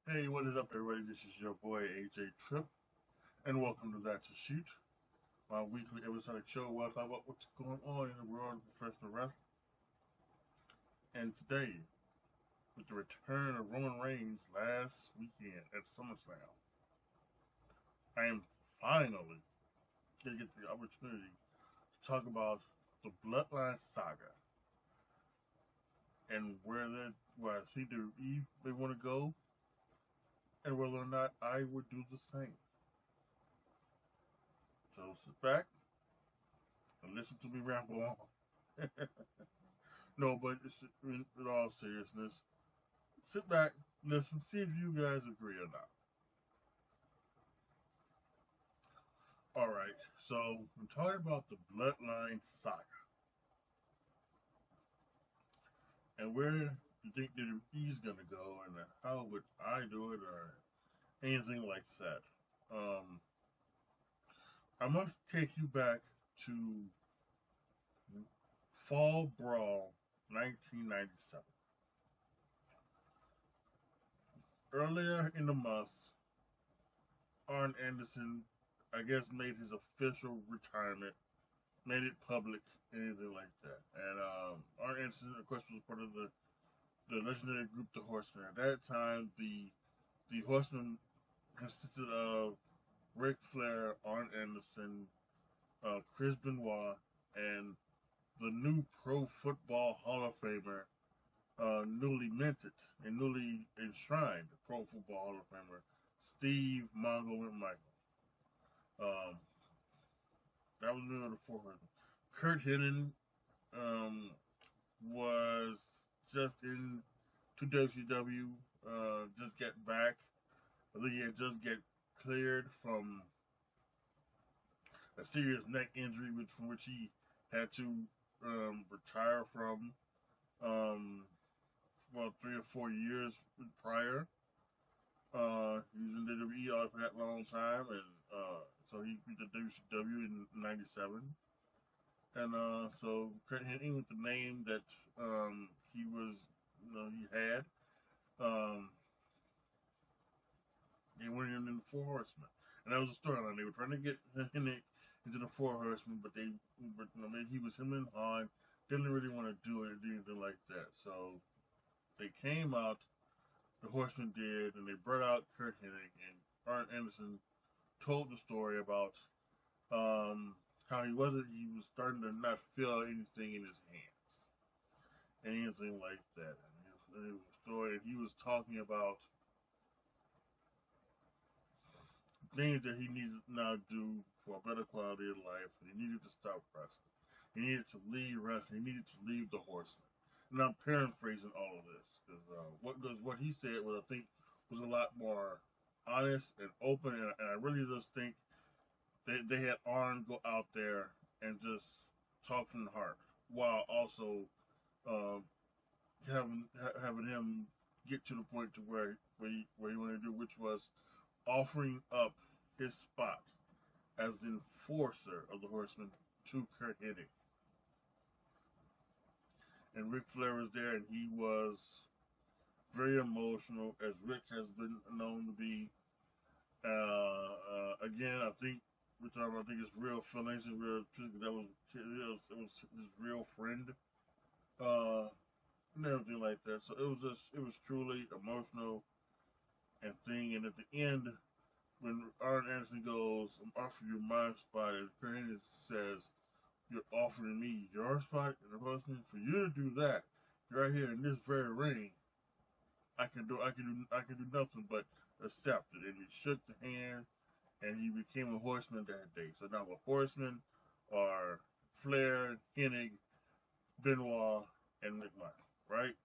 Hey, what is up, everybody? This is your boy AJTRIP, and welcome to That to Shoot, my weekly episodic show where I talk about what's going on in the world of professional wrestling. And today, with the return of Roman Reigns last weekend at SummerSlam, I am finally going to get the opportunity to talk about the Bloodline Saga and where I see WWE they want to go, and whether or not I would do the same. So sit back and listen to me ramble on. No, but in all seriousness, sit back, listen, see if you guys agree or not. Alright, so I'm talking about the Bloodline Saga. And where you think WWE's gonna go and how would I do it or anything like that. I must take you back to Fall Brawl 1997. Earlier in the month, Arn Anderson, I guess, made his official retirement, made it public, anything like that. And Arn Anderson, of course, was part of the legendary group, the Horsemen. At that time, the Horsemen consisted of Ric Flair, Arn Anderson, Chris Benoit, and the new Pro Football Hall of Famer, newly minted and newly enshrined Pro Football Hall of Famer, Steve Mongo McMichael. Um, that was one of the four. Kurt Hennig was just in to WCW, just get back. I think he had just get cleared from a serious neck injury, from which he had to retire from about 3 or 4 years prior. He was in WWE for that long time, and so he went to WCW in '97. And so Kurt Hennig, with the name that he was, he had, they went in the Four Horsemen, and that was the storyline. They were trying to get Hennig into the Four Horsemen, but he was him and Han didn't really want to do it, anything like that. So they came out, the Horsemen did, and they brought out Kurt Hennig, and Arn Anderson told the story about how he was starting to not feel anything in his hands, anything like that. And it was a story, and he was talking about things that he needed to now do for a better quality of life, and he needed to stop wrestling. He needed to leave wrestling. He needed to leave the Horsemen. And I'm paraphrasing all of this because what he said was, I think, was a lot more honest and open, and I really just think they had Arn go out there and just talk from the heart, while also um, having him get to the point to where he wanted to do, which was offering up his spot as the enforcer of the Horsemen to Kurt Hennig. And Ric Flair was there, and he was very emotional, as Rick has been known to be. Again, I think we're talking about, I think it's real feelings and real, that was his real friend, and everything like that. So it was truly emotional and thing. And at the end, when Arn Anderson goes, "I'm offering you my spot," and Kurt Hennig says, "You're offering me your spot in the Horsemen? For you to do that, right here in this very ring, I can do nothing but accept it." And he shook the hand, and he became a Horseman that day. So now the Horsemen are Flair, Hennig, Benoit, and McMichael, right?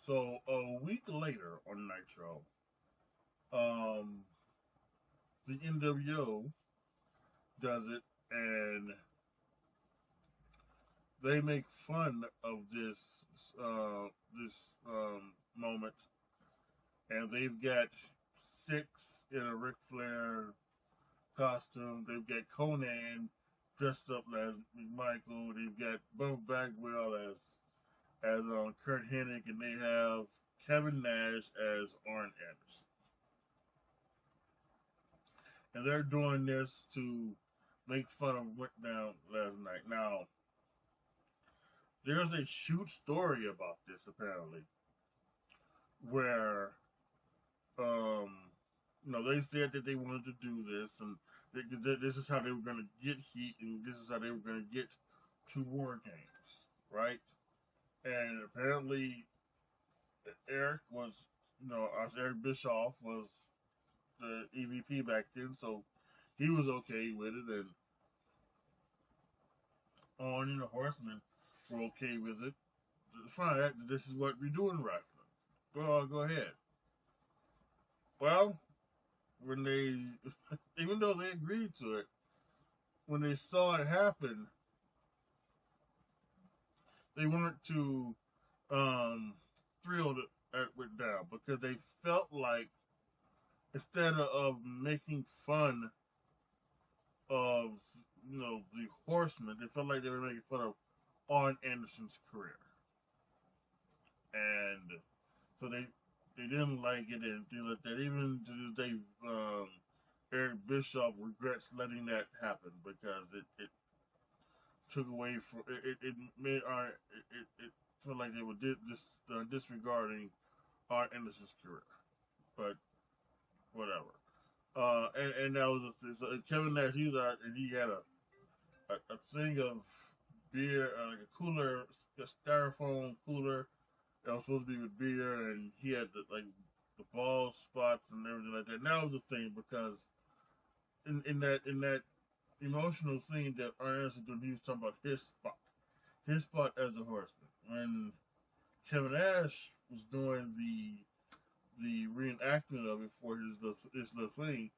So a week later on Nitro, the NWO does it, and they make fun of this moment, and they've got Six in a Ric Flair costume. They've got Conan dressed up as Michael. They've got Buff Bagwell as Kurt Hennig, and they have Kevin Nash as Arn Anderson. And they're doing this to make fun of what went down last night. Now, there's a shoot story about this apparently, where they said that they wanted to do this, and this is how they were going to get heat, and this is how they were going to get to War Games, right? And apparently, Eric Bischoff was the EVP back then, so he was okay with it, and Arn and the Horsemen were okay with it. Fine, this is what we do in wrestling. Go ahead. Well, when they, even though they agreed to it, when they saw it happen, they weren't too thrilled at it went down, because they felt like, instead of making fun of the Horsemen, they felt like they were making fun of Arn Anderson's career, and so they didn't like it, and they let that. Even to this day, Eric Bischoff regrets letting that happen, because it took away from it made it felt like they were disregarding Arn Anderson's career, but whatever. And that was a thing. So Kevin Nash, he was out, and he had a thing of beer, like a cooler, a styrofoam cooler that was supposed to be with beer, and he had the ball spots and everything like that. And that was the thing, because in that emotional scene that Arn Anderson did, he was talking about his spot as a Horseman. When Kevin Nash was doing the reenactment of it for his little thing,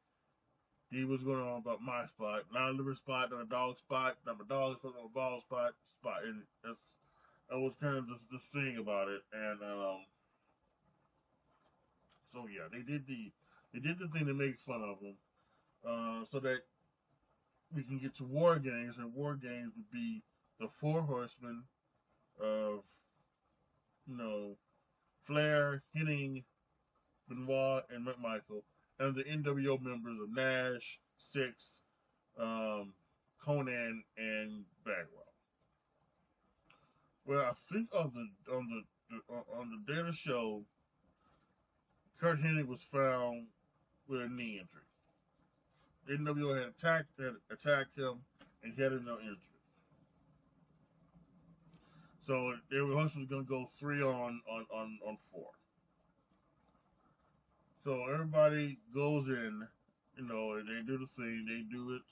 he was going on about my spot, not a liver spot, not a dog spot, not my dog spot, not a ball spot, and that was kind of this thing about it. And so yeah, they did the thing to make fun of him, so that we can get to War Games, and War Games would be the four horsemen of Flair, Hennig, Benoit, and McMichael, and the NWO members of Nash, Six, Conan, and Bagwell. Well, I think on the day of the show, Curt Hennig was found with a knee injury. NWO had attacked him, and he had a no injury. So they were hoping going to go 3 on 4. So everybody goes in, and they do the thing. They do it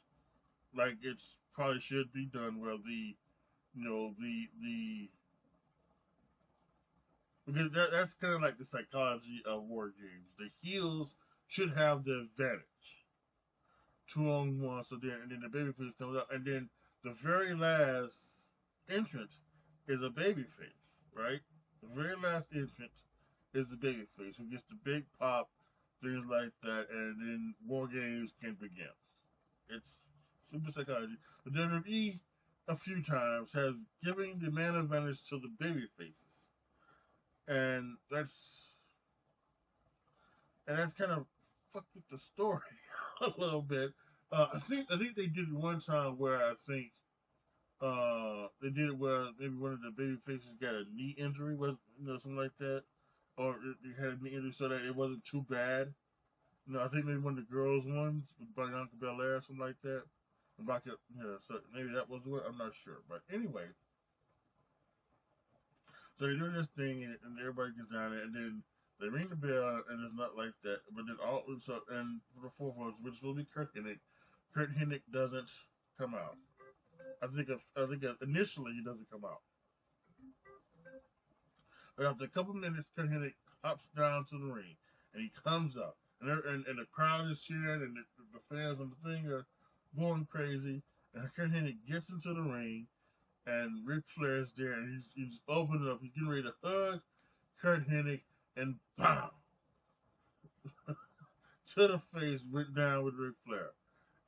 like it's probably should be done, where because that's kind of like the psychology of War Games. The heels should have the advantage. 2-on-1, so then the babyface comes out, and then the very last entrant is a babyface, right? The very last entrant is the babyface who gets the big pop, things like that, and then War Games can begin. It's super psychology. The WWE a few times has given the man advantage to the babyfaces, and that's kind of fucked with the story a little bit. I think they did it one time where I think they did it where maybe one of the baby faces got a knee injury, something like that, or it had a knee injury so that it wasn't too bad. I think maybe one of the girls' ones with Bianca Belair or something like that. So maybe that was the one. I'm not sure, but anyway. So they do this thing, and everybody gets down there, and then they ring the bell, and it's not like that. But then and for the fourth one, which will be Curt Hennig doesn't come out. I think initially he doesn't come out, but after a couple minutes, Curt Hennig hops down to the ring, and he comes up, and the crowd is cheering, and the fans on the thing are going crazy, and Curt Hennig gets into the ring, and Ric Flair's there, and he's opening up, he's getting ready to hug Curt Hennig, and BAM! To the face, went down with Ric Flair,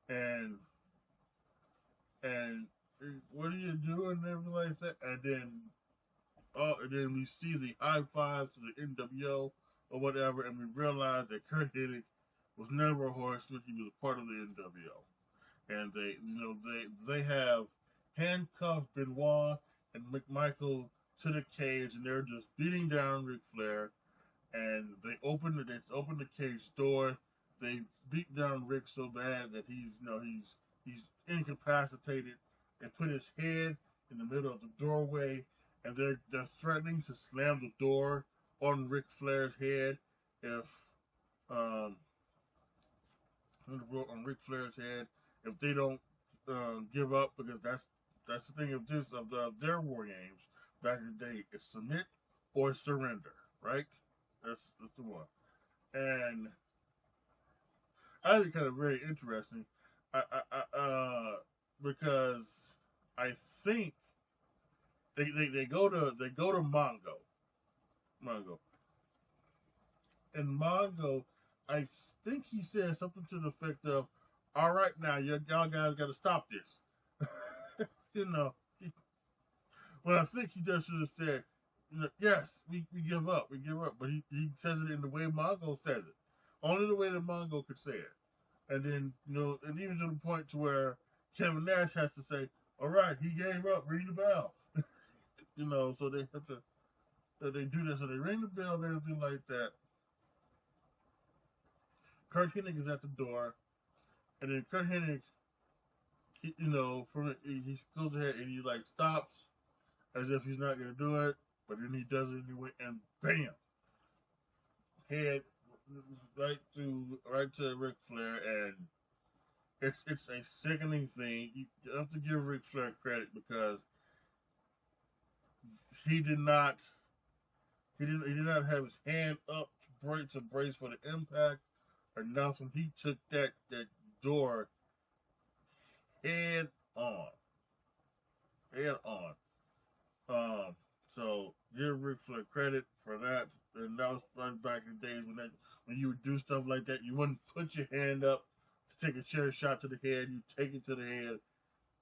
and what are you doing, and everything like that, and then and then we see the high fives to the NWO or whatever, and we realize that Kurt Hennig was never a horseman; he was a part of the NWO, and they have handcuffed Benoit and McMichael to the cage, and they're just beating down Ric Flair. And they open the cage door. They beat down Rick so bad that he's incapacitated, and put his head in the middle of the doorway, and they're threatening to slam the door on Ric Flair's head if um on Ric Flair's head if they don't give up, because that's the thing of their war games back in the day. It's submit or surrender, right? That's the one. And I think kind of very interesting. Because I think they go to Mongo, and Mongo, I think he said something to the effect of, "All right, now y'all guys got to stop this." you know, But I think he just should have said, yes, we give up, But he says it in the way Mongo says it. Only the way that Mongo could say it. And then, and even to the point to where Kevin Nash has to say, all right, he gave up, ring the bell. So they have to, they do this. So they ring the bell and everything like that. Kurt Hennig is at the door. And then Kurt Hennig, he goes ahead and he stops as if he's not going to do it, but then he does it anyway, and bam, head right to Ric Flair, and it's a sickening thing. You have to give Ric Flair credit, because he did not have his hand up to brace for the impact or nothing. He took that door head on, head on. So give Ric Flair credit for that. And that was back in the days when you would do stuff like that. You wouldn't put your hand up to take a chair shot to the head. You take it to the head,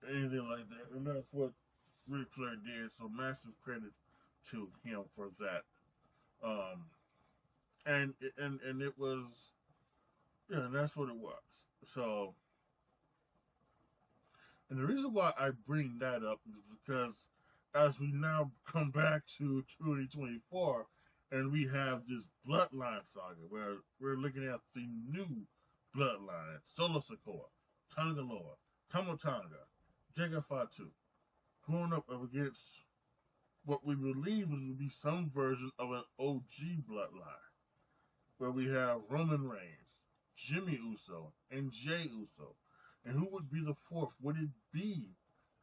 anything like that. And that's what Ric Flair did. So massive credit to him for that. And it was, and that's what it was. So, and the reason why I bring that up is because as we now come back to 2024, and we have this Bloodline Saga where we're looking at the new Bloodline: Solo Sikoa, Tangaloa, Tamatanga, Jacob Fatu, going up against what we believe would be some version of an OG Bloodline, where we have Roman Reigns, Jimmy Uso, and Jey Uso. And who would be the fourth? Would it be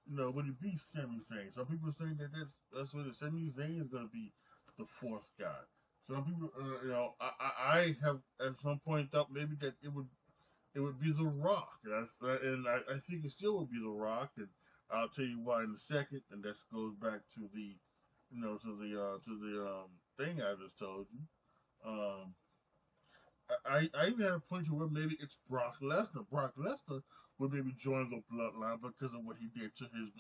Sami Zayn? Some people are saying that that's what Sami Zayn is going to be the fourth guy. Some people, I have at some point thought maybe that it would be The Rock, and I think it still would be The Rock, and I'll tell you why in a second. And that goes back to the, thing I just told you. I even had a point to where maybe it's Brock Lesnar. Brock Lesnar would maybe join the Bloodline because of what he did to his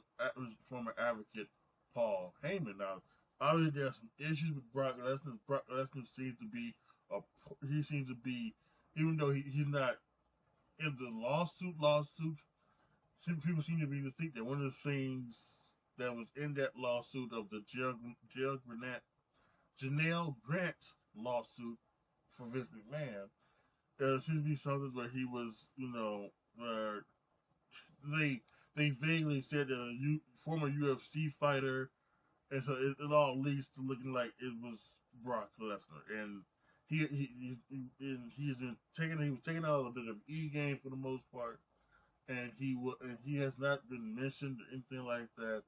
former advocate, Paul Heyman. Now, obviously, there's some issues with Brock Lesnar. Brock Lesnar seems to be, even though he's not in the lawsuit, people seem to be to think that one of the things that was in that lawsuit of the Janelle Grant lawsuit for Vince McMahon, there seems to be something where he was, where they vaguely said that a former UFC fighter, and so it all leads to looking like it was Brock Lesnar, and he was taking out a bit of e-game for the most part, and he has not been mentioned or anything like that.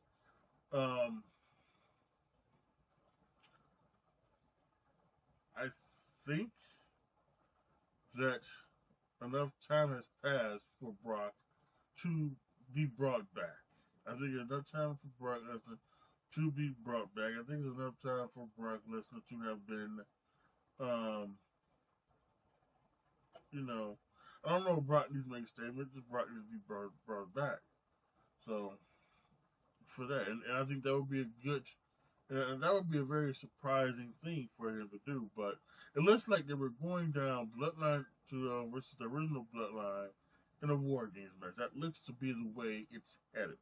I think that enough time has passed for Brock to be brought back. I think enough time for Brock Lesnar to be brought back. I think it's enough time for Brock Lesnar to have been, I don't know if Brock needs to make a statement, just Brock needs to be brought back. So, for that, and I think that would be a good And that would be a very surprising thing for him to do. But it looks like they were going down Bloodline to versus the original Bloodline in a War Games match. That looks to be the way it's headed.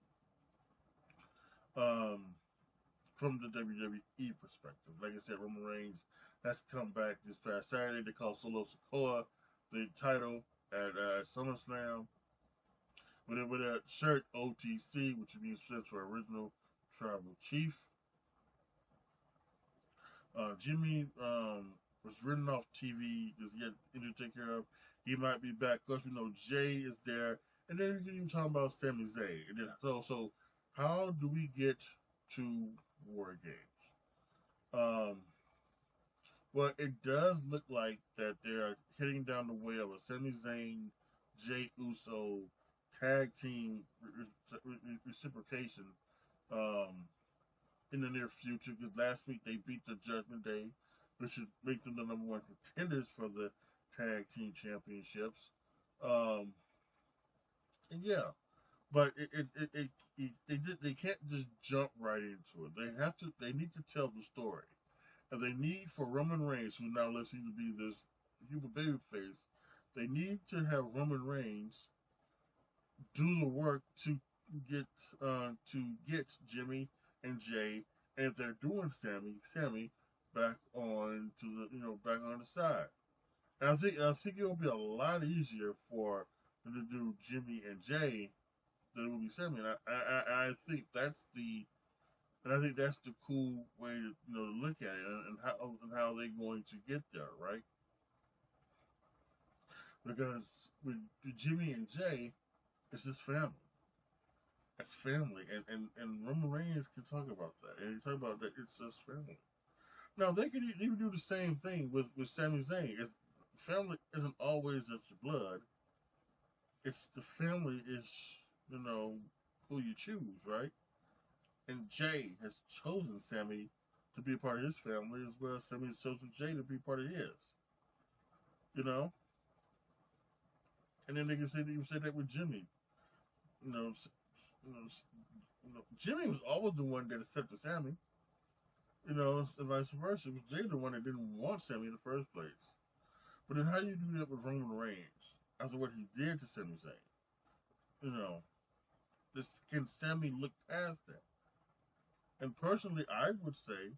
Um, from the WWE perspective, like I said, Roman Reigns has come back this past Saturday. They called Solo Sikoa the title at SummerSlam with a shirt OTC, which means for Original Tribal Chief. Jimmy was written off TV because he had injury to take care of. He might be back. Of course, we know Jay is there. And then you can even talk about Sami Zayn. And then, so how do we get to War Games? Well, it does look like that they're heading down the way of a Sami Zayn, Jay Uso tag team reciprocation in the near future, because last week they beat the Judgment Day, which should make them the #1 contenders for the tag team championships. And yeah, but they can't just jump right into it. They need to tell the story, and they need for Roman Reigns, who now looks to be this human baby face, they need to have Roman Reigns do the work to get Jimmy and Jay, and if they're doing Sammy back on to back on the side. And I think it'll be a lot easier for them to do Jimmy and Jay than it will be Sammy. And I think that's the cool way to look at it, and how they're going to get there, right? Because with Jimmy and Jay, it's his family. It's family, and Roman Reigns can talk about that, and he talk about that it's just family. Now they could even do the same thing with Sami Zayn. Family isn't always just your blood. It's the family is who you choose, right? And Jay has chosen Sammy to be a part of his family, as well as Sammy has chosen Jay to be part of his. You know, and then they can say that with Jimmy. You know, Jimmy was always the one that accepted Sammy. And vice versa. It was Jay the one that didn't want Sammy in the first place. But then how do you do that with Roman Reigns after what he did to Sami Zayn? Can Sammy look past that? And personally, I would say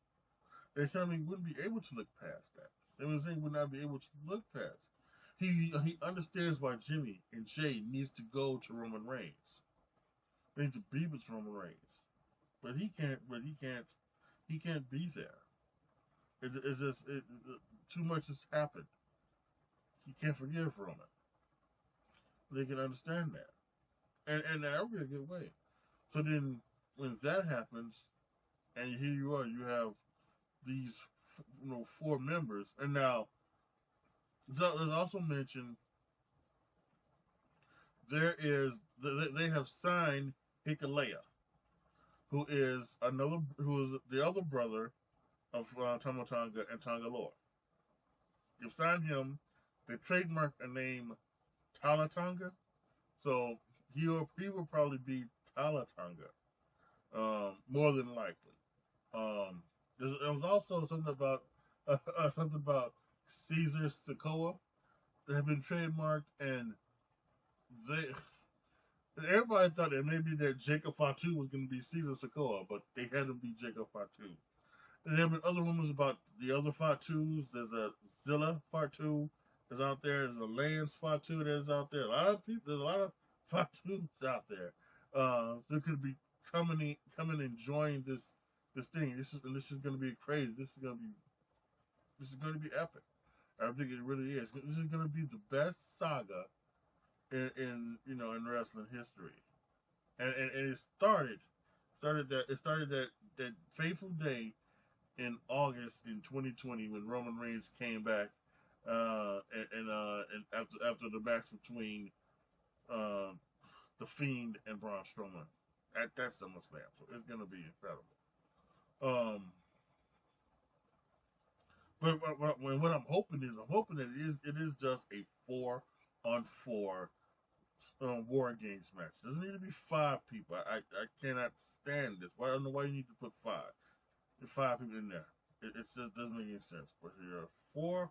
that Sammy wouldn't be able to look past that. Sami Zayn would not be able to look past. He understands why Jimmy and Jay needs to go to Roman Reigns. They need to be with Roman Reigns, but he can't. He can't be there. It's just too much has happened. He can't forgive Roman. They can understand that, and that would be a good way. So then, when that happens, and here you are, you have these 4 members, and now there's also mentioned they have signed Hikuleo, who is the other brother of Tama Tonga and Tonga Loa. You've signed him. They trademarked the name Talatonga, so he will probably be Talatonga, more than likely. There was also something about Caesar Sikoa that had been trademarked, and everybody thought that maybe that Jacob Fatu was going to be Caesar Sikoa, but they had him be Jacob Fatu. And there have been other rumors about the other Fatus. There's a Zilla Fatu that's out there. There's a Lance Fatu that's out there. There's a lot of Fatus out there. They could be coming enjoying this thing. This is going to be crazy. This is going to be epic. I think it really is. This is going to be the best saga in wrestling history, and it started that fateful day in August in 2020 when Roman Reigns came back, and after the match between the Fiend and Braun Strowman at that SummerSlam, so it's gonna be incredible. But what I'm hoping that it is just a 4-on-4 War Games match. It doesn't need to be 5 people. I cannot stand this. I don't know why you need to put 5. 5 people in there. It just doesn't make any sense. But you're 4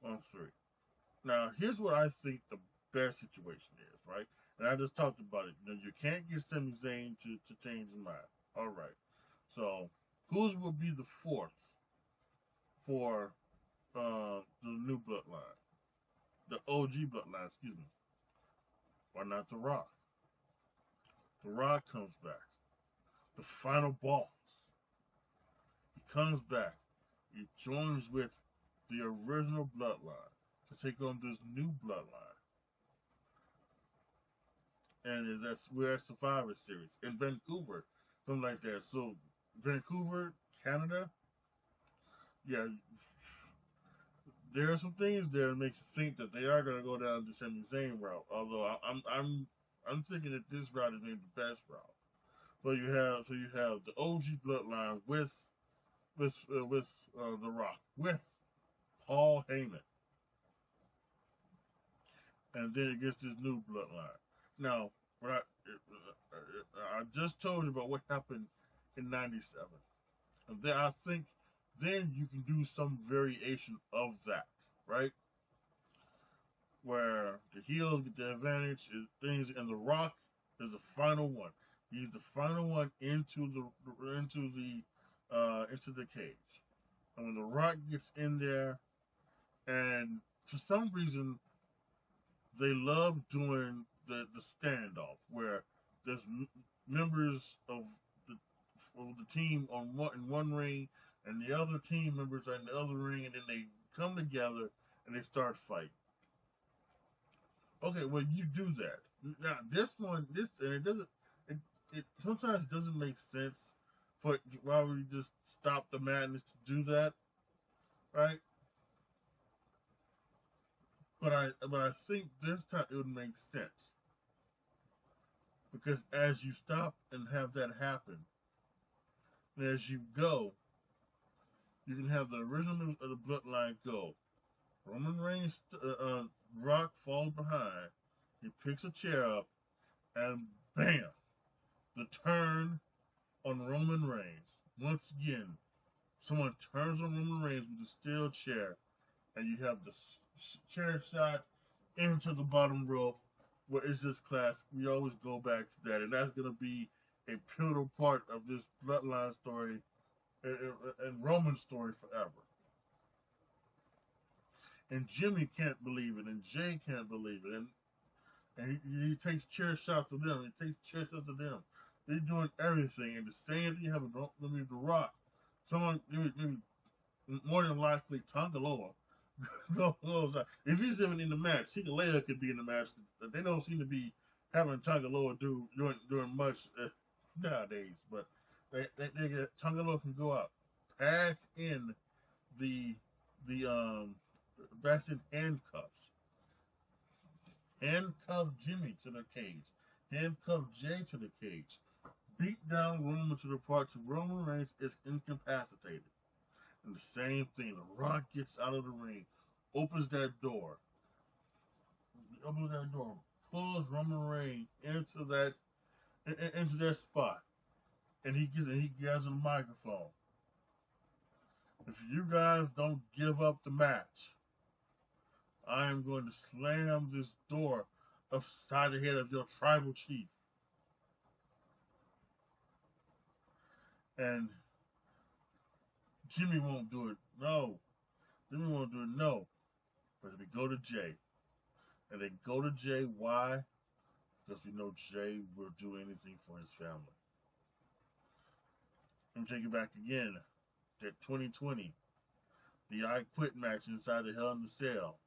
on 3. Now, here's what I think the best situation is, right? And I just talked about it. You know, you can't get Sami Zayn to change his mind. All right. So, whose will be the 4th for the new bloodline? The OG bloodline, excuse me. Why not The Rock? The Rock comes back. The final boss. He comes back. He joins with the original bloodline to take on this new bloodline. And we're at Survivor Series in Vancouver, something like that. So Vancouver, Canada, yeah, there are some things there that makes you think that they are going to go down the Sami Zayn route. Although I'm thinking that this route is maybe the best route. But you have the OG bloodline with The Rock, with Paul Heyman, and then it gets this new bloodline. Now, I just told you about what happened in '97, and then I think then you can do some variation of that, right? Where the heels get the advantage, things, and The Rock is the final one. He's the final one into the cage. And when The Rock gets in there, and for some reason, they love doing the standoff where there's members of the team in one ring, and the other team members are in the other ring, and then they come together and they start fighting. Okay, well, you do that. Now it sometimes doesn't make sense for why we just stop the madness to do that, right? But I think this time it would make sense, because as you stop and have that happen, and as you go, you can have the original members of the bloodline go. Roman Reigns, Rock falls behind. He picks a chair up, and bam, the turn on Roman Reigns. Once again, someone turns on Roman Reigns with a steel chair, and you have the chair shot into the bottom rope, where it's just classic. We always go back to that, and that's going to be a pivotal part of this bloodline story and Roman story forever. And Jimmy can't believe it, and Jay can't believe it, and he takes chair shots of them. He takes chair shots of them. They're doing everything, and the same thing happened with The Rock. Someone, maybe more than likely, Tangaloa goes out. If he's even in the match, Hikalea could be in the match. They don't seem to be having Tangaloa doing much nowadays, but they get Tangaloa can go out, pass in the handcuffs, handcuff Jimmy to the cage, handcuff Jay to the cage, beat down Roman to the part to Roman Reigns is incapacitated. And the same thing, The Rock gets out of the ring, opens that door, pulls Roman Reigns into that spot, and he grabs a microphone. If you guys don't give up the match, I am going to slam this door upside the head of your tribal chief. And Jimmy won't do it. No. Jimmy won't do it. No. But we go to Jay. And they go to Jay. Why? Because we know Jay will do anything for his family. Let me take it back again. That 2020. The I Quit match inside the Hell in the Cell.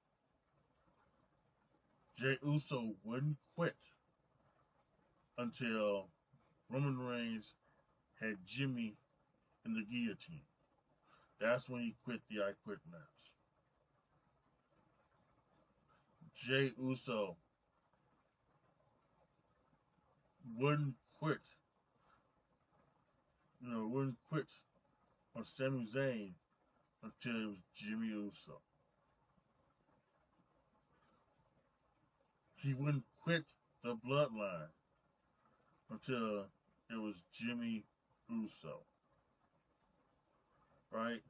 Jay Uso wouldn't quit until Roman Reigns had Jimmy in the guillotine. That's when he quit the I Quit match. Jay Uso wouldn't quit. Wouldn't quit on Sami Zayn until it was Jimmy Uso. He wouldn't quit the bloodline until it was Jimmy Uso. right?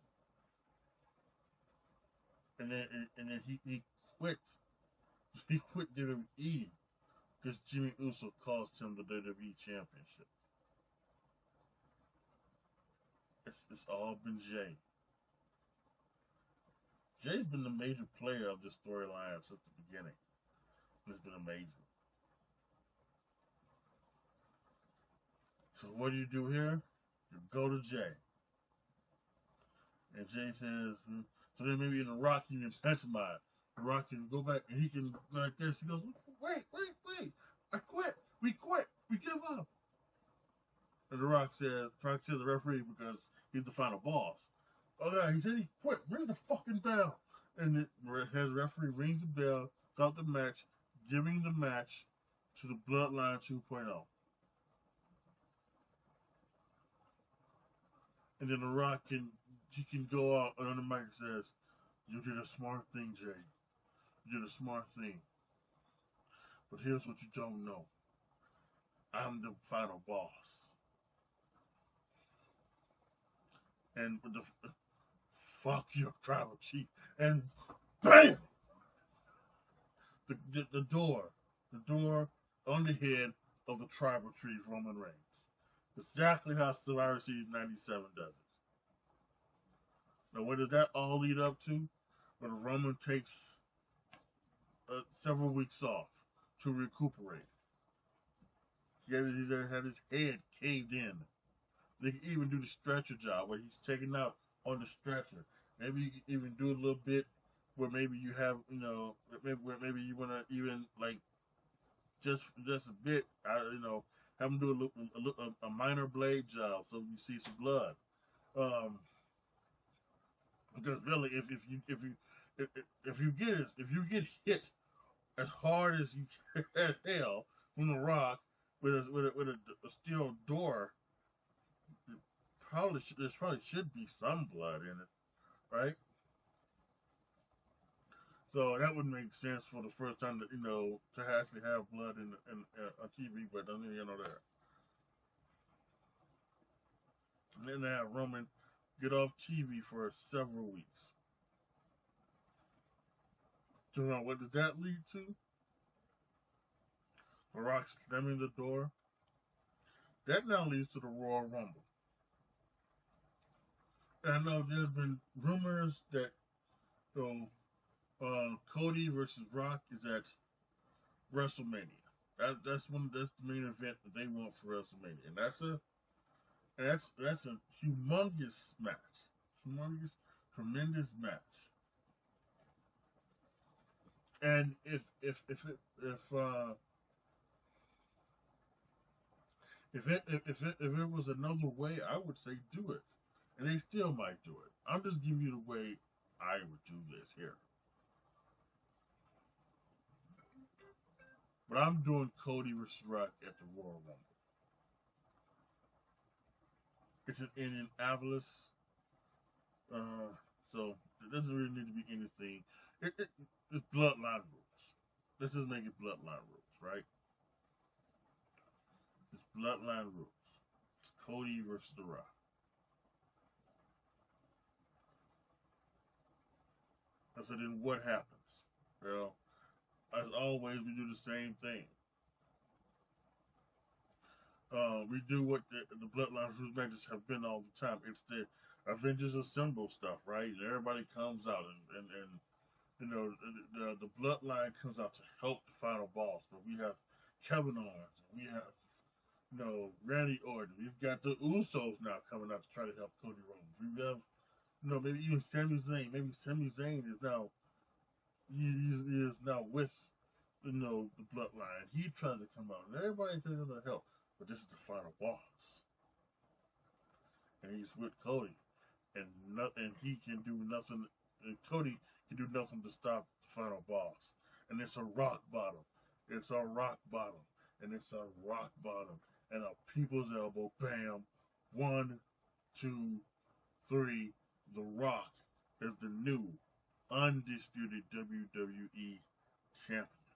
And then he quit. He quit WWE because Jimmy Uso cost him the WWE Championship. It's all been Jay. Jay's been the major player of this storyline since the beginning. And it's been amazing. So what do you do here? You go to Jay. And Jay says, so then maybe in the Rock you can pantomime. The Rock can go back and he can go like this. He goes, wait. I quit. We quit. We give up. And the Rock says the referee because he's the final boss. Oh yeah, he said he quit. Ring the fucking bell. And it has the referee rings the bell, start the match, giving the match to the Bloodline 2.0. And then the Rock can go out on the mic and says, "You did a smart thing, Jay. You did a smart thing. But here's what you don't know. I'm the final boss." And with the fuck your tribal chief, and bam, the door on the head of the tribal chief, Roman Reigns. Exactly how Survivor Series 97 does it. Now, what does that all lead up to? Where Roman takes several weeks off to recuperate. He had his head caved in. They can even do the stretcher job where he's taken out on the stretcher. Maybe you can even do a little bit where maybe you have, maybe you want to even like just a bit, have him do a minor blade job so you see some blood. Because really, if you get hit as hard as you can hell from the Rock with a steel door, there probably should be some blood in it, right? So that would make sense for the first time that to actually have blood in on TV, but doesn't even there. And then they have Roman get off TV for several weeks. So now, what does that lead to? The Rock slamming the door. That now leads to the Royal Rumble. And I know there's been rumors that Cody versus Rock is at WrestleMania. That's the main event that they want for WrestleMania, and that's a humongous match, tremendous match. And if it was another way, I would say do it, and they still might do it. I'm just giving you the way I would do this here. But I'm doing Cody versus Rock at the Royal Rumble. It's in Indianapolis, so it doesn't really need to be anything. It's Bloodline rules. Let's just make it Bloodline rules, right? It's Bloodline rules. It's Cody versus The Rock. And so then what happens? Well, as always, we do the same thing. We do what the Bloodline rules matches have been all the time. It's the Avengers Assemble stuff, right? And everybody comes out and the Bloodline comes out to help the final boss. So we have Kevin Owens, we have Randy Orton. We've got the Usos now coming out to try to help Cody Rhodes. We have maybe even Sami Zayn. Maybe Sami Zayn is now with the Bloodline. He tries to come out, and everybody tries to help. But this is the final boss, and he's with Cody, and he can do nothing. And Cody can do nothing to stop the final boss. And it's a rock bottom. It's a rock bottom, and it's a rock bottom, and a people's elbow. Bam, 1, 2, 3. The Rock is the new undisputed WWE champion,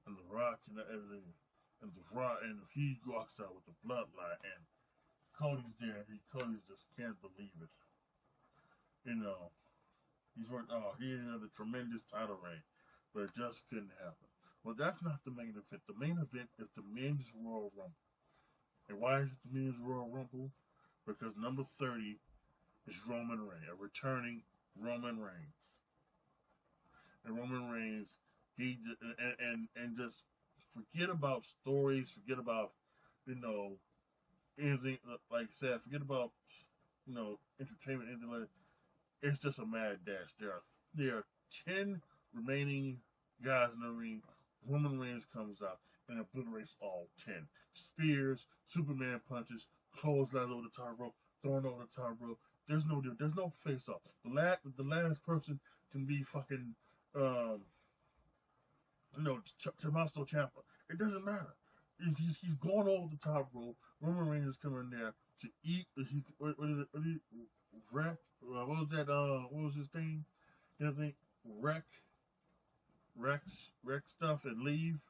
and The Rock and everything. And The Rock, and he walks out with the Bloodline, and Cody's there. Cody just can't believe it. You know, he's worked. Oh, he had a tremendous title reign, but it just couldn't happen. Well, that's not the main event. The main event is the Men's Royal Rumble. And why is it the Men's Royal Rumble? Because number 30 is Roman Reigns, a returning Roman Reigns. And Roman Reigns, he and just forget about stories, forget about, you know, anything like I said, forget about, you know, entertainment, anything like that. It's just a mad dash. There are 10 remaining guys in the ring. Roman Reigns comes out and obliterates all 10. Spears, Superman punches, clotheslines over the top rope, thrown over the top rope. There's no face off. The last person can be fucking Tommaso Ciampa. It doesn't matter. He's going over the top rope. Roman Reigns is coming there to eat. What was that? What was his thing? You know, wreck stuff and leave.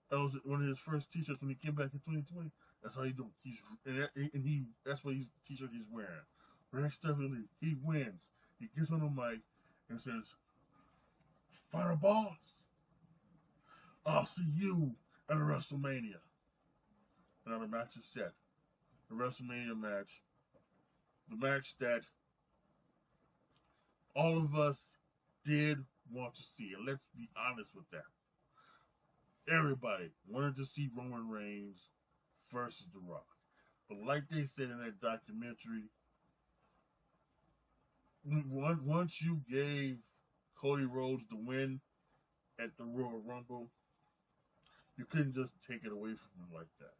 That was one of his first t-shirts when he came back in 2020. That's how he do. That's what his t-shirt he's wearing. Wreck stuff and leave. He wins. He gets on the mic and says, "Final boss. I'll see you at a WrestleMania." Now the match is set. The WrestleMania match. The match that all of us did want to see. And let's be honest with that. Everybody wanted to see Roman Reigns versus The Rock. But like they said in that documentary, once you gave Cody Rhodes the win at the Royal Rumble, you couldn't just take it away from him like that.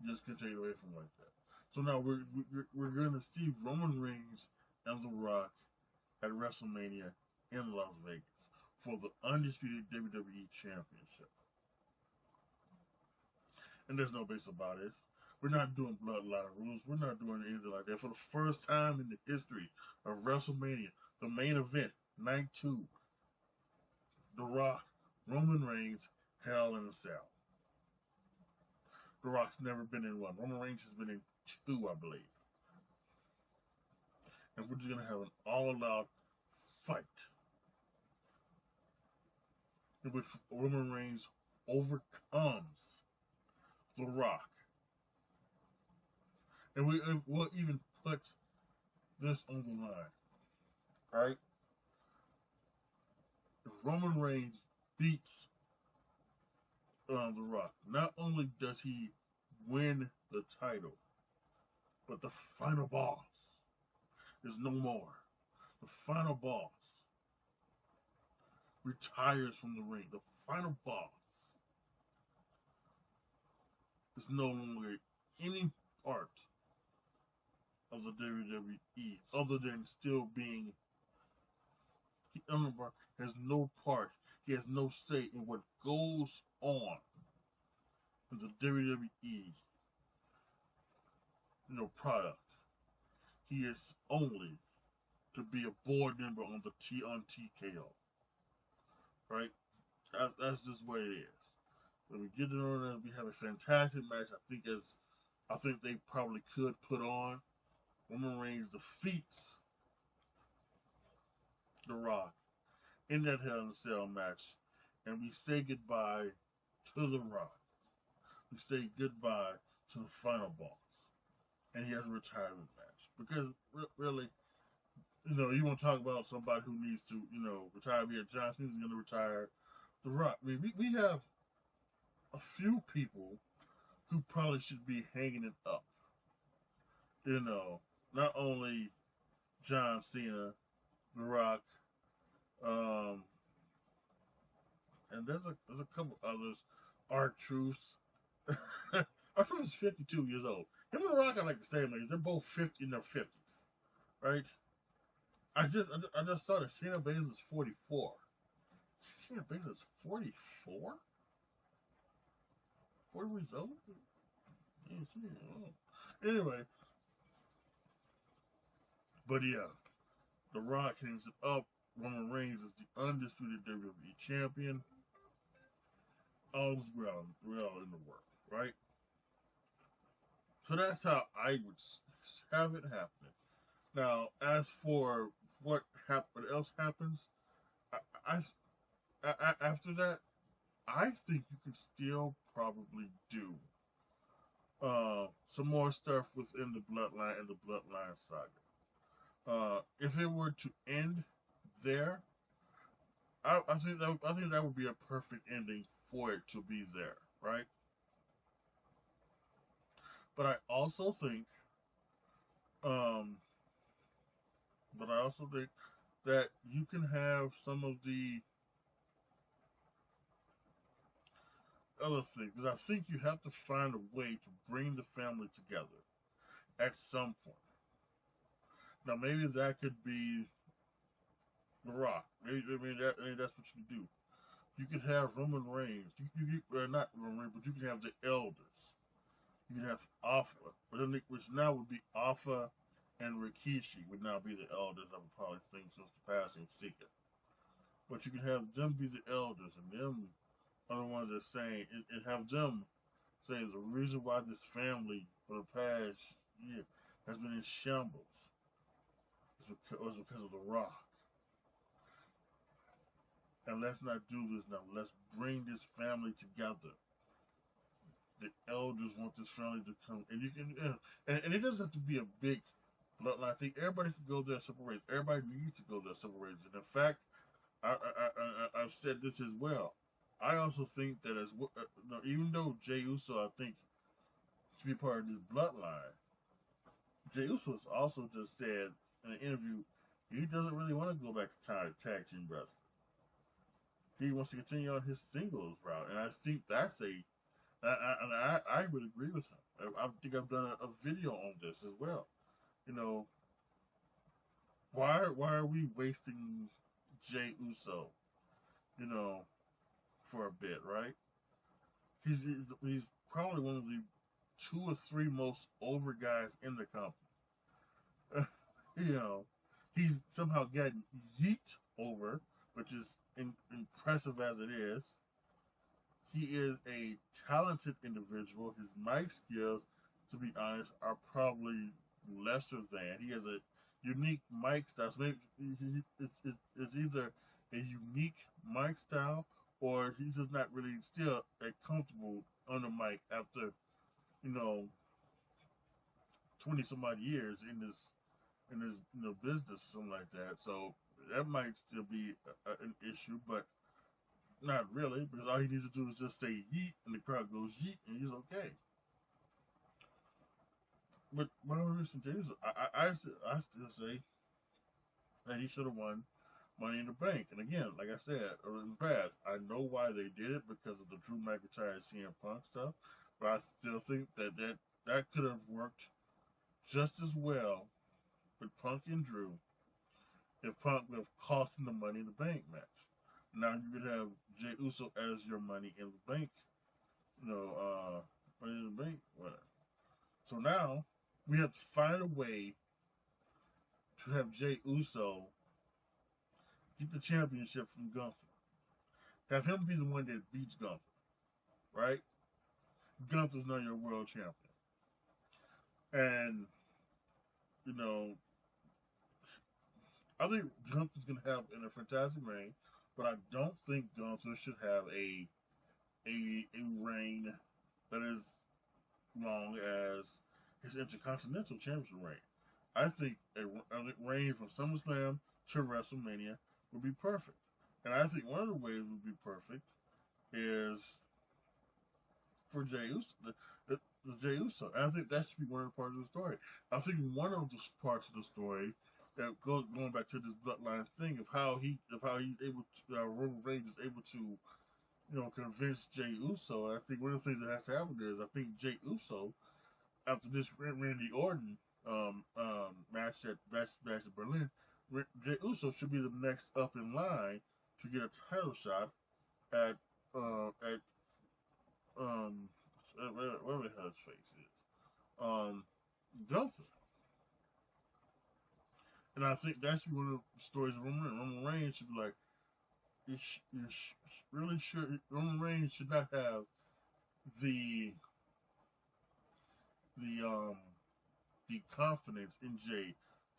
You just couldn't take it away from him like that. So now we're going to see Roman Reigns and The Rock at WrestleMania in Las Vegas for the undisputed WWE Championship. And there's no base about it. We're not doing bloodline rules. We're not doing anything like that. For the first time in the history of WrestleMania, the main event, night 2, The Rock, Roman Reigns, Hell in a Cell. The Rock's never been in one. Roman Reigns has been in 2, I believe. And we're just going to have an all-out fight in which Roman Reigns overcomes The Rock. And we'll even put this on the line. Alright? If Roman Reigns beats The Rock, not only does he win the title, but the final boss is no more. The final boss retires from the ring. The final boss is no longer any part of the WWE other than still being, has no part, he has no say in what goes on in the WWE, product. He is only to be a board member on TKO. Right? That's just what it is. When we get to know that, we have a fantastic match. I think they probably could put on. Roman Reigns defeats The Rock in that Hell in a Cell match, and we say goodbye to The Rock. We say goodbye to the final boss, and he has a retirement match. Because really, you want to talk about somebody who needs to, retire. We have John Cena's going to retire. The Rock. I mean, we have a few people who probably should be hanging it up. Not only John Cena, The Rock, and there's a couple others. R-Truth. R-Truth is 52 years old. Him and The Rock are like the same age. They're both 50 in their 50s, right? I just saw that Shayna Baszler is 44. Shayna Baszler is 44? 40 years old? Anyway. But yeah, The Rock hangs it up. Roman Reigns is the undisputed WWE champion. All is well in the world, right? So that's how I would have it happening. Now, as for what else happens, I, after that, I think you can still probably do some more stuff within the Bloodline and the Bloodline Saga. If it were to end there, I think that would be a perfect ending for it to be there, right? But I also think, um, that you can have some of the other things. Because I think you have to find a way to bring the family together at some point. Now, maybe that could be The Rock. Maybe that's what you do. You could have Roman Reigns. Not Roman Reigns, but you can have the elders. You can have Alpha, which now would be Alpha and Rikishi would now be the elders. I would probably think since the passing of Sika. But you can have them be the elders, and them are the ones that saying, and have them say the reason why this family for the past year has been in shambles was because of The Rock. And let's not do this now. Let's bring this family together. The elders want this family to come, and you can, and it doesn't have to be a big bloodline. I think everybody can go there separate ways. Everybody needs to go there separate ways. And in fact, I've said this as well. I also think that even though Jey Uso, I think, should be part of this bloodline, Jey Uso has also just said in an interview he doesn't really want to go back to tag team wrestling. He wants to continue on his singles route, and I think that's I would agree with him. I think I've done a video on this as well. You know, why are we wasting Jey Uso, you know, for a bit, right? He's probably one of the 2 or 3 most over guys in the company. You know, he's somehow gotten yeet over, which is impressive as it is. He is a talented individual. His mic skills, to be honest, are probably lesser than. He has a unique mic style. So maybe it's either a unique mic style or he's just not really still comfortable on the mic after, 20 some odd years in this business or something like that. So that might still be an issue, but not really, because all he needs to do is just say yeet and the crowd goes yeet and he's okay. But my recent days, I still say that he should have won Money in the Bank. And again, like I said in the past, I know why they did it because of the Drew McIntyre and CM Punk stuff, but I still think that could have worked just as well with Punk and Drew if Punk would have cost him the Money in the Bank match. Now you could have Jey Uso as your Money in the Bank, Money in the Bank, whatever. So now we have to find a way to have Jey Uso get the championship from Gunther. Have him be the one that beats Gunther, right? Gunther's now your world champion. And, I think Gunther's going to have a fantastic reign, but I don't think Gunther should have a reign that is long as his Intercontinental Championship reign. I think a reign from SummerSlam to WrestleMania would be perfect. And I think one of the ways would be perfect is for Jey Uso, the Jey Uso. And I think that should be one of the parts of the story. I think one of the parts of the story that going back to this bloodline thing of how he's able to Roman Reigns is able to convince Jey Uso. I think one of the things that has to happen is I think Jey Uso, after this Randy Orton match at Berlin, Jey Uso should be the next up in line to get a title shot at whatever the hell his face is, Gunther. And I think that should be one of the stories of Roman Reigns. Roman Reigns should be like, really should. Roman Reigns should not have the the confidence in Jay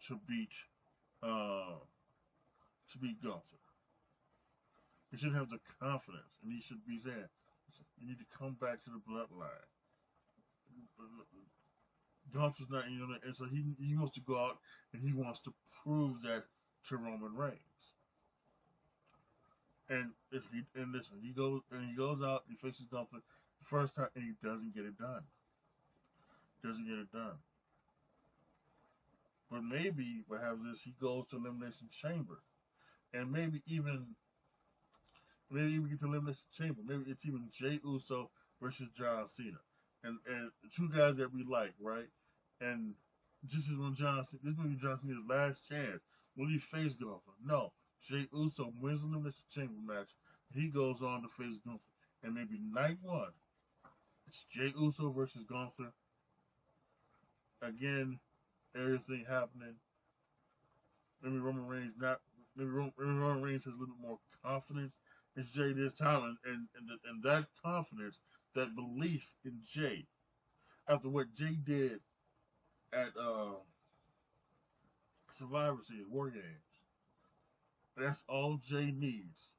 to beat uh Gunther. He should have the confidence, and he should be there. You need to come back to the bloodline. Gunther's not, and so he wants to go out and he wants to prove that to Roman Reigns. And listen, he goes out, he faces Gunther the first time, and he doesn't get it done. But maybe what happens is he goes to Elimination Chamber, and maybe even get to Elimination Chamber. Maybe it's even Jey Uso versus John Cena, and two guys that we like, right? And this is when this may be John Cena's last chance. Will he face Gunther? No. Jey Uso wins the Elimination Chamber match. He goes on to face Gunther, and maybe night one, it's Jey Uso versus Gunther. Again, everything happening. Maybe Roman Reigns Maybe Roman Reigns has a little bit more confidence in Jey this time, and that confidence, that belief in Jey, after what Jey did at Survivor Series, War Games, that's all Jey needs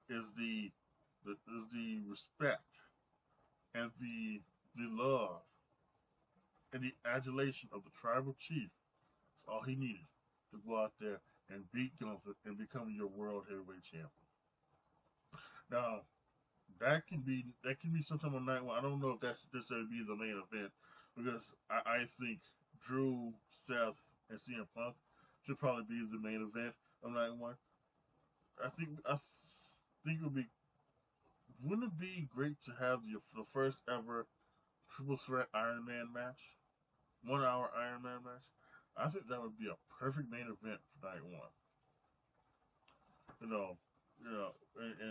is the respect and the love and the adulation of the tribal chief. That's all he needed to go out there and beat Gunther and become your world heavyweight champion. Now, that can be sometime on night one. I don't know if that should necessarily be the main event, because I think Drew, Seth, and CM Punk should probably be the main event of night one. I think it would be. Wouldn't it be great to have the first ever triple threat Iron Man match, 1 hour Iron Man match? I think that would be a perfect main event for night one. And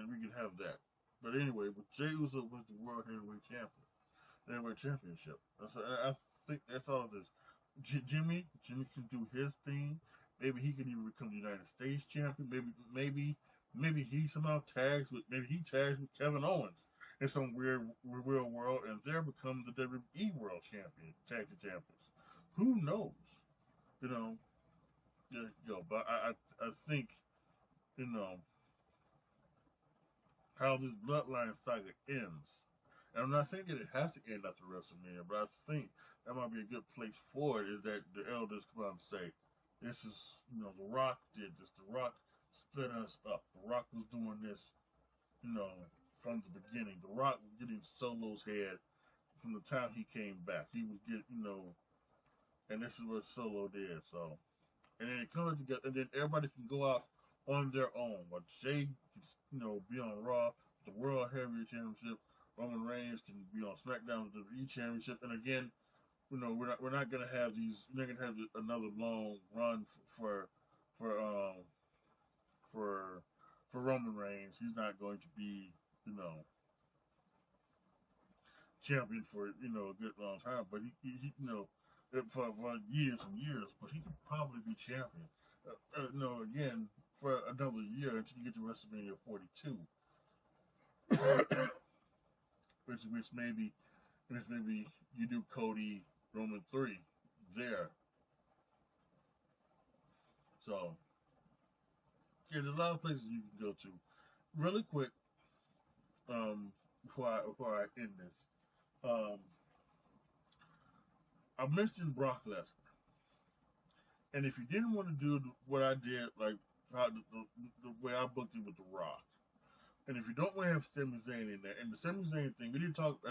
we can have that. But anyway, but Jey Uso was the world heavyweight championship. I think that's all it is. Jimmy can do his thing. Maybe he can even become the United States champion. Maybe he somehow tags with Kevin Owens in some weird real world, and they're become the WWE World Champion, tag team champions. Who knows? But I think, how this Bloodline Saga ends. And I'm not saying that it has to end after WrestleMania, but I think that might be a good place for it, is that the elders come out and say, this is, The Rock did this. The Rock split us up. The Rock was doing this, from the beginning. The Rock was getting Solo's head from the time he came back. He was getting, and this is what Solo did. So, and then it comes together, and then everybody can go out on their own. But Jey can, be on Raw, the World Heavyweight Championship. Roman Reigns can be on SmackDown with the WWE Championship. And again, we're not gonna have these. We're not gonna have another long run for Roman Reigns. He's not going to be, champion for a good long time. But he for years and years. But he could probably be champion. Again, for another year until you get to WrestleMania 42, which maybe you do Cody Roman 3 there. So yeah, there's a lot of places you can go to. Really quick, before I end this, I mentioned Brock Lesnar. And if you didn't want to do what I did, like how the way I booked it with The Rock, and if you don't want to have Sami Zayn in there, and the Sami Zayn thing, I didn't talk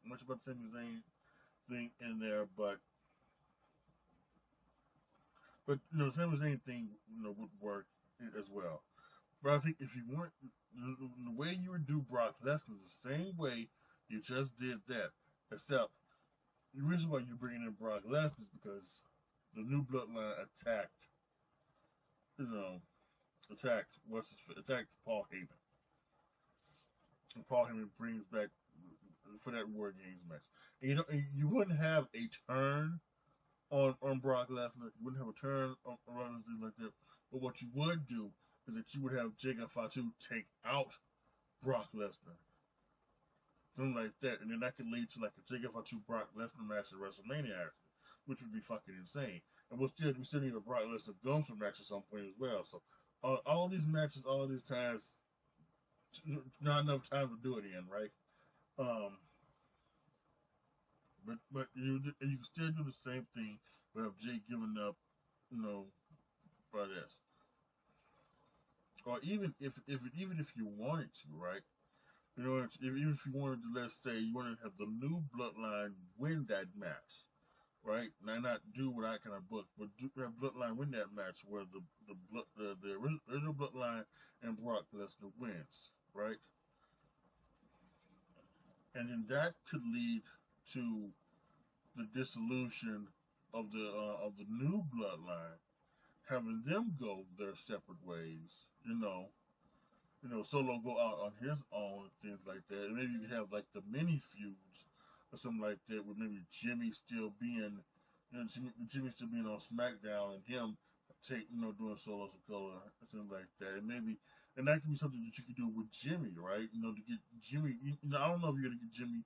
much about the Sami Zayn thing in there, but the Sami Zayn thing, would work as well. But I think if you want, the way you would do Brock Lesnar is the same way you just did that, except the reason why you're bringing in Brock Lesnar is because the new Bloodline attacked Paul Heyman. And Paul Heyman brings back for that War Games match. And you wouldn't have a turn on Brock Lesnar. You wouldn't have a turn on Lesnar like that. But what you would do is that you would have Jacob Fatu take out Brock Lesnar. something like that, and then that could lead to like a Jake FR2 Brock Lesnar match at WrestleMania, actually, which would be fucking insane. And we still need a Brock Lesnar Gunther match at some point as well. So all these matches, all these times, not enough time to do it in, right? Um, but you can still do the same thing without Jake giving up, you know, by this. Or even if you wanted to, right? You know, even if you wanted to, let's say you wanted to have the new Bloodline win that match, right? Now, not do what I kind of book, but have Bloodline win that match where the original Bloodline and Brock Lesnar wins, right? And then that could lead to the dissolution of the new Bloodline, having them go their separate ways, Solo go out on his own and things like that. And maybe you could have like the mini feuds or something like that, with maybe Jimmy still being, Jimmy still being on SmackDown and him doing Solo Sikoa and things like that. And that could be something that you could do with Jimmy, right? To get Jimmy. I don't know if you're gonna get Jimmy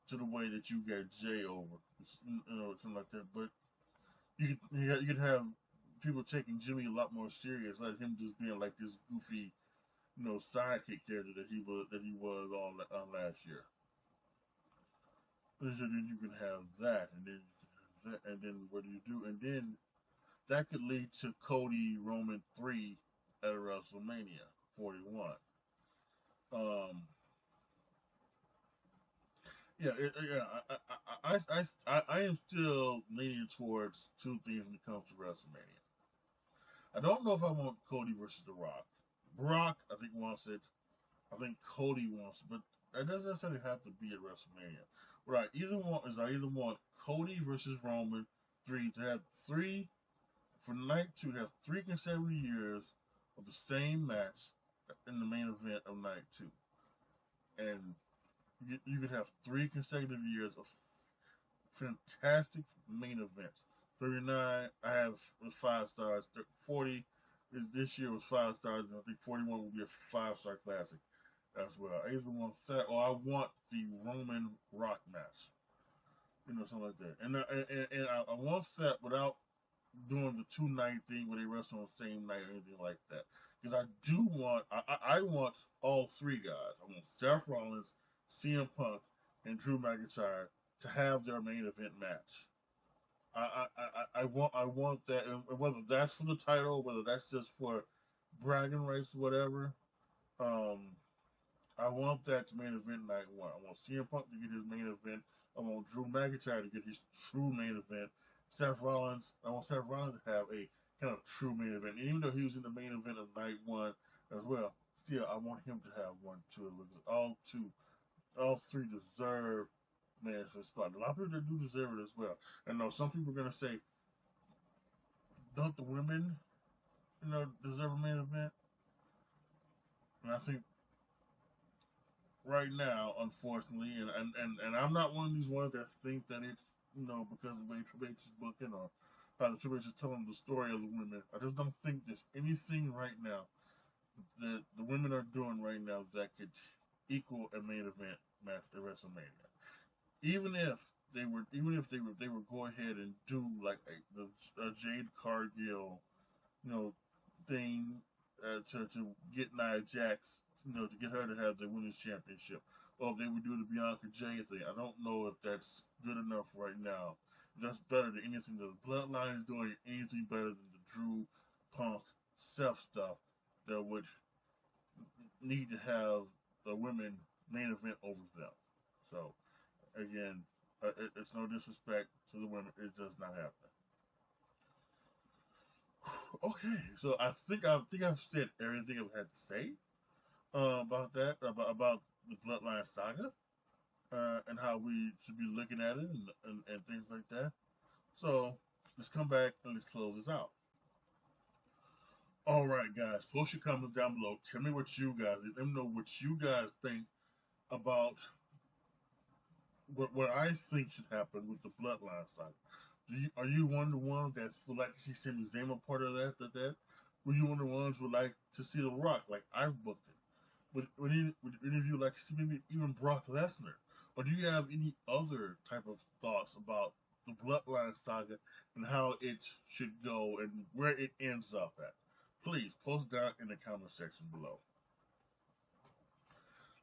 to the way that you got Jay over, something like that. But you could have people taking Jimmy a lot more serious, like him just being like this goofy, sidekick character that he was on last year. And then you can have that, and then what do you do? And then that could lead to Cody Roman 3 at WrestleMania 41. Yeah, I am still leaning towards two things when it comes to WrestleMania. I don't know if I want Cody versus The Rock. Brock, I think, wants it. I think Cody wants it, but it doesn't necessarily have to be at WrestleMania. What I either want Cody versus Roman 3 to have three for night 2 have 3 consecutive years of the same match in the main event of night 2, and you could have 3 consecutive years of fantastic main events. 39, I have was 5 stars. 40 this year was 5 stars, and I think 41 will be a 5-star classic as well. I either want that or I want the Roman Rock match, something like that. And I want that without doing the 2-night thing where they wrestle on the same night or anything like that. Because I want all 3 guys. I want Seth Rollins, CM Punk, and Drew McIntyre to have their main event match. I want that, and whether that's for the title, whether that's just for bragging rights, whatever. I want that to main event night 1. I want CM Punk to get his main event. I want Drew McIntyre to get his true main event. I want Seth Rollins to have a kind of true main event. And even though he was in the main event of night 1 as well, still I want him to have one too. All 3 deserve man for the spot. A lot of people that do deserve it as well. And know some people are gonna say, don't the women, deserve a main event? And I think right now, unfortunately, and I'm not one of these ones that think that it's because of the way Triple H is booking or how the Triple H is telling the story of the women. I just don't think there's anything right now that the women are doing right now that could equal a main event match at WrestleMania. Even if they would go ahead and do like the Jade Cargill, thing to get Nia Jax, to get her to have the women's championship, or if they would do the Bianca Jay thing. I don't know if that's good enough right now. That's better than anything that the Bloodline is doing. Anything better than the Drew, Punk, Seth stuff that would need to have the women main event over them. So again, it's no disrespect to the women. It does not happen. Okay, so I think I've said everything I've had to say about that, about the Bloodline Saga, and how we should be looking at it and things like that. So let's come back and let's close this out. All right, guys, post your comments down below. Tell me what you guys, let me know what you guys think about what I think should happen with the Bloodline Saga. Are you one of the ones that would like to see Sami Zayn a part of that? Were you one of the ones who would like to see The Rock, like I've booked it? Would any of you like to see maybe even Brock Lesnar Or do you have any other type of thoughts about the Bloodline Saga and how it should go and where it ends up at? Please post down in the comment section below.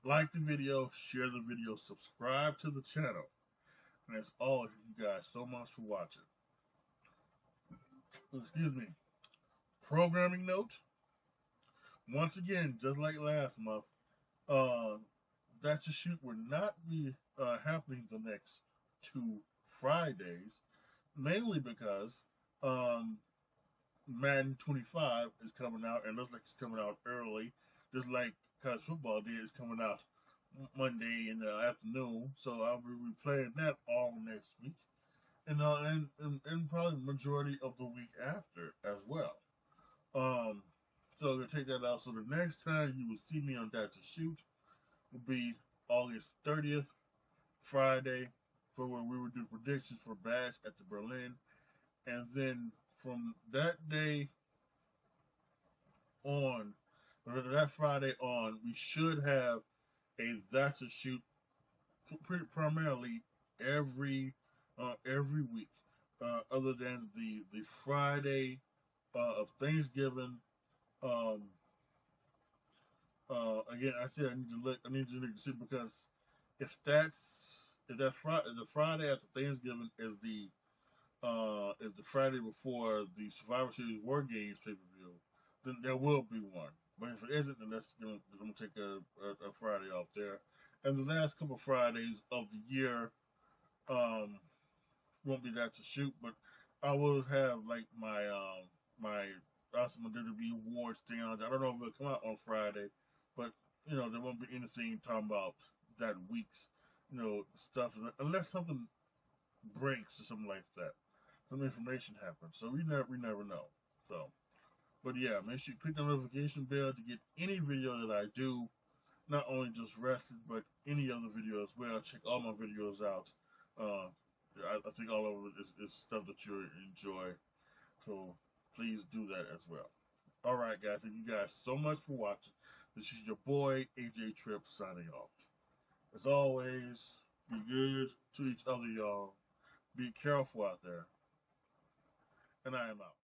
Like the video, share the video, subscribe to the channel. And as always, you guys so much for watching. Excuse me. Programming note. Once again, just like last month, That Your Shoot will not be happening the next 2 Fridays, mainly because Madden 25 is coming out, and looks like it's coming out early, just like college football did. It's coming out Monday in the afternoon, so I'll be replaying that all next week, and probably the majority of the week after as well. So to take that out, so the next time you will see me on That Your Shoot will be August 30th, Friday, for where we will do predictions for Bash at the Berlin, and then from that day on, or that Friday on, we should have a That Your Shoot pretty primarily every week, other than the Friday of Thanksgiving. Again, I said I need to look to see, because if the Friday after Thanksgiving is the Friday before the Survivor Series War Games pay-per-view, then there will be one. But if it isn't, then that's going to take a Friday off there. And the last couple Fridays of the year won't be That Your Shoot, but I will have like my WWE awards thing on it. I don't know if it'll come out on Friday, but there won't be anything talking about that week's stuff, unless something breaks or something like that. Some information happens, so we never know. So, but yeah, make sure you click the notification bell to get any video that I do, not only just Rested, but any other video as well. Check all my videos out. I think all of it is stuff that you enjoy, so please do that as well. Alright guys, thank you guys so much for watching. This is your boy AJTRIP signing off. As always, be good to each other, y'all. Be careful out there. And I am out.